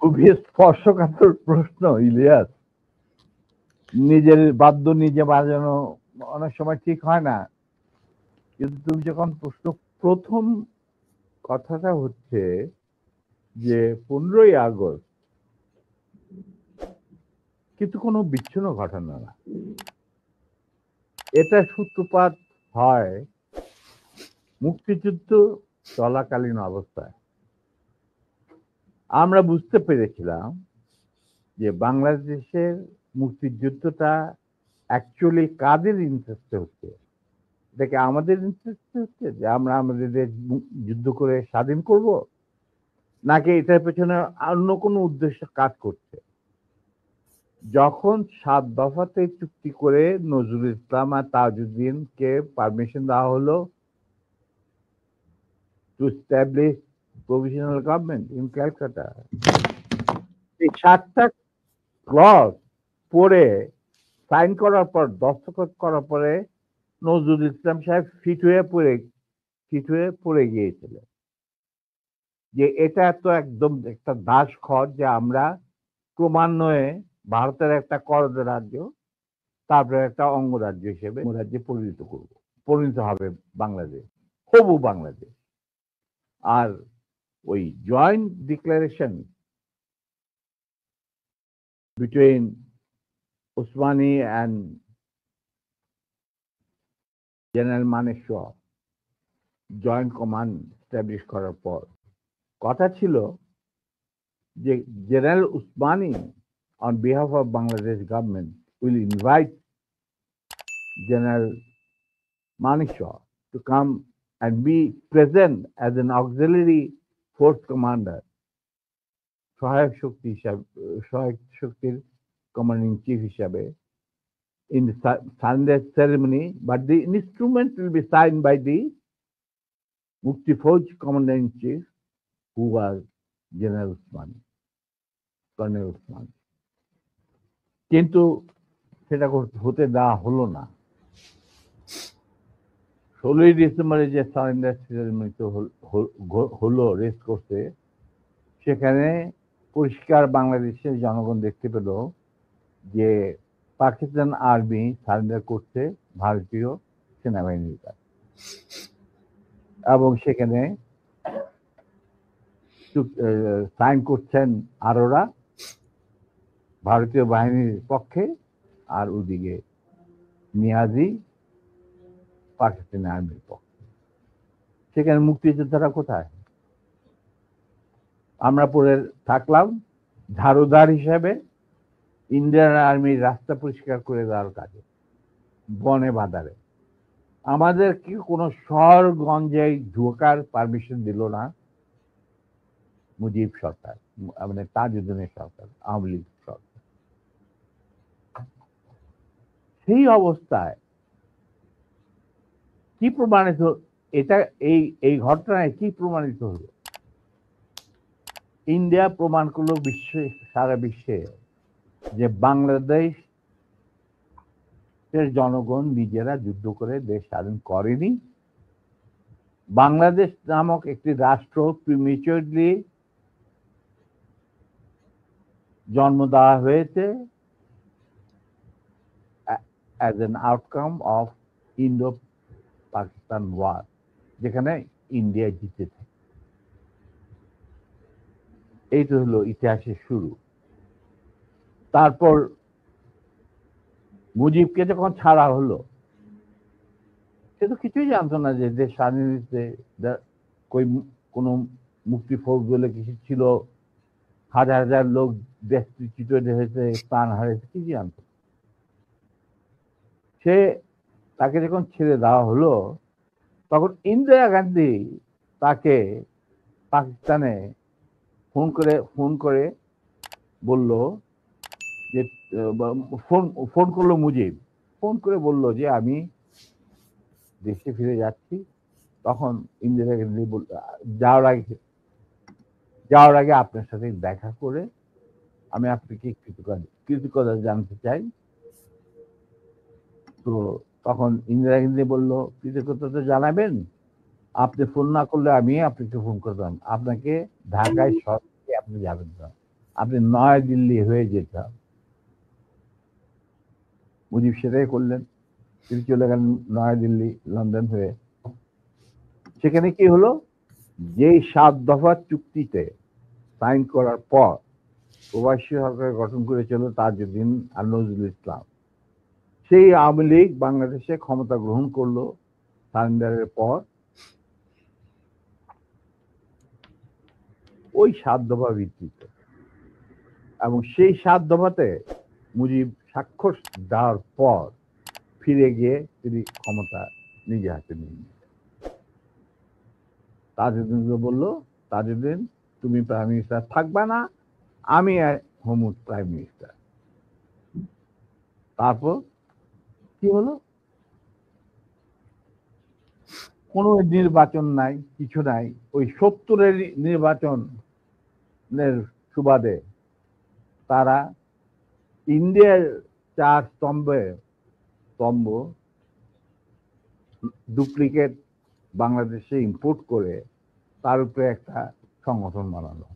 খুবই স্পর্শকাতর প্রশ্ন ইলিয়াস। নিজের বাদ্য নিজে বাজানো অনেক সময় ঠিক হয় না, কিন্তু তুমি যখন প্রশ্ন প্রথম কথাটা হচ্ছে যে 15ই আগস্ট কিন্তু কোনো বিচ্ছিন্ন ঘটনা না, এটা সূত্রপাত হয় মুক্তিযুদ্ধ চলাকালীন অবস্থায়। আমরা বুঝতে পেরেছিলাম যে বাংলাদেশের মুক্তিযুদ্ধটা অ্যাকচুয়ালি কাদের ইন্টারেস্টে হচ্ছে। এটাকে আমাদের ইন্টারেস্টে হচ্ছে যে আমরা আমাদের দেশ যুদ্ধ করে স্বাধীন করব, নাকি এটার পেছনে অন্য কোনো উদ্দেশ্য কাজ করছে। যখন 7 দফাতে চুক্তি করে নজরুল ইসলাম আর তাজউদ্দিনকে পারমিশন দেওয়া হলো to establish provisional government in Calcutta, এই 7টা ক্লজ পড়ে সাইন করার পর, দস্তখত করার পরে নজরুল ইসলাম সাহেব ফিট হয়ে পড়ে গিয়েছিলেন যে এটা তো একদম একটা দাস খড়, যে আমরা ক্রমান্বয়ে ভারতের একটা করদ রাজ্য, তারপরে একটা অঙ্গরাজ্য হিসেবে রাজ্যে পরিণত হবে বাংলাদেশ, হবু বাংলাদেশ। আর ওই joint declaration between Usmani and general Manekshaw joint command establish করার পর কথা ছিল যে general Usmani on behalf of Bangladesh government will invite General Manekshaw to come and be present as an auxiliary force commander, সহায়ক শক্তির commanding chief হিসাবে in the Sunday ceremony, but the instrument will be signed by the Mukti Fauj commander in chief, who was General Usmani, Colonel Usmani. কিন্তু সেটা হতে দেওয়া হলো না। 16ই ডিসেম্বরে যে সারেন্ডার সেরেমনি হলো রেস করতে, সেখানে পরিষ্কার বাংলাদেশের জনগণ দেখতে পেল যে পাকিস্তান আর্মি সারেন্ডার করছে ভারতীয় সেনাবাহিনীর কাছে, এবং সেখানে সাইন করছেন আরোরা ভারতীয় বাহিনীর পক্ষে, আর ওদিকে নিয়াজি পাকিস্তানি আর্মির পক্ষে। সেখানে মুক্তিযোদ্ধারা কোথায়? আমরা পড়ে থাকলাম ঝাড়ুদার হিসেবে ইন্ডিয়ান আর্মির রাস্তা পরিষ্কার করে দেওয়ার কাজে, বনে বাজারে। আমাদের কি কোনো শহরগঞ্জে ঢোকার পারমিশন দিল না মুজিব সরকার, মানে তাজউদ্দিনের সরকার, আওয়ামী লীগ সরকার। সেই অবস্থায় কি প্রমাণিত, এটা এই ঘটনায় কি প্রমাণিত হলো? ইন্ডিয়া প্রমাণ করলো সারা বিশ্বে যে বাংলাদেশের জনগণ নিজেরা যুদ্ধ করে দেশ স্বাধীন করেনি। বাংলাদেশ নামক একটি রাষ্ট্র প্রিমেচুরলি জন্ম দেওয়া হয়েছে as an outcome of Indo-Pakistan war, যেখানে ইন্ডিয়া জিতেছে। এইটা হলো ইতিহাসের শুরু। তারপর মুজিবকে যখন ছাড়া হলো, সে তো কিছুই জানতো না যে দেশ স্বাধীন হয়েছে, কোন মুক্তি ফৌজ বলে কিছু ছিল, হাজার হাজার লোক দেশচ্যুত হয়েছে, প্রাণ হারিয়েছে, কি জানতো। তাকে যখন ছেড়ে দেওয়া হলো, তখন ইন্দিরা গান্ধী তাকে পাকিস্তানে ফোন করে বলল যে, ফোন করলো মুজিব, ফোন করে বলল যে আমি দেশে ফিরে যাচ্ছি। তখন ইন্দিরা গান্ধী যাওয়ার আগে আপনার সাথে দেখা করে আমি আপনাকে কৃতজ্ঞতা জানতে চাই। তো তখন ইন্দিরা গান্ধী বলল, কৃতজ্ঞতা জানাবেন, আপনি ফোন না করলে আমি আপনাকে ফোন করতাম, আপনাকে ঢাকায় সরাসরি আপনি যাবেন না, আপনি নয়াদিল্লি হয়ে যেতে হবে। মুজিব সেটাই করলেন, তিনি চলে গেলেন নয়াদিল্লি, লন্ডন হয়ে। সেখানে কি হলো, যেই 7 দফা চুক্তিতে সাইন করার পর প্রবাসী সরকার গঠন করেছিল তাজউদ্দিন আর নজরুল ইসলাম, সেই আওয়ামী লীগ বাংলাদেশে ক্ষমতা গ্রহণ করলো সারেন্ডারের পর। ওই 7 দফা ভিত্তিতে, এবং সেই 7 দফাতে মুজিব স্বাক্ষর দেওয়ার পর ফিরে গিয়ে তিনি ক্ষমতা নিজে হাতে নিয়ে নিলেন। তাজউদ্দিনকে বললো, তাজউদ্দিন তুমি প্রাইম মিনিস্টার থাকবে না, আমি হমু প্রাইম মিনিস্টার। তারপর কি হলো, কোনো নির্বাচন নাই, কিছু নাই। ওই 70-এর নির্বাচনের সুবাদে তারা ইন্ডিয়ার 4 স্তম্ভ ডুপ্লিকেট বাংলাদেশে ইম্পোর্ট করে তার উপরে একটা সংগঠন বানানো।